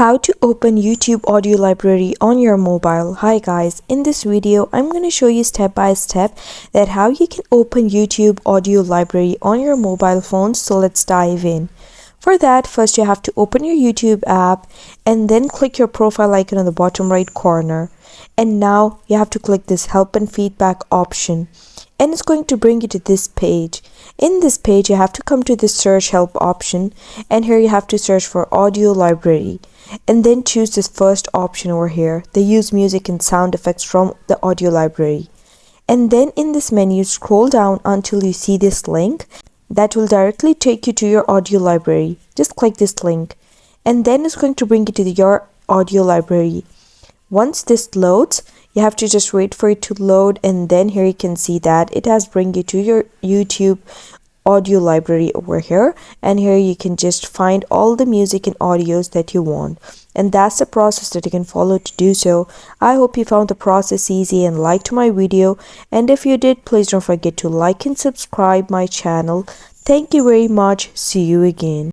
How to open YouTube audio library on your mobile. Hi guys, in this video I'm going to show you step by step that how you can open YouTube audio library on your mobile phone. So let's dive in. For that, first you have to open your YouTube app and then click your profile icon on the bottom right corner. And now you have to click this help and feedback option. And it's going to bring you to this page. In this page, you have to come to this search help option, and here you have to search for audio library, and then choose this first option over here, the use music and sound effects from the audio library. And then in this menu, scroll down until you see this link that will directly take you to your audio library. Just click this link, and then it's going to bring you to your audio library. Once this loads, you have to just wait for it to load, and then here you can see that it has bring you to your YouTube audio library over here, and here you can just find all the music and audios that you want. And that's the process that you can follow to do so. I hope you found the process easy and liked my video, and if you did, please don't forget to like and subscribe my channel. Thank you very much. See you again.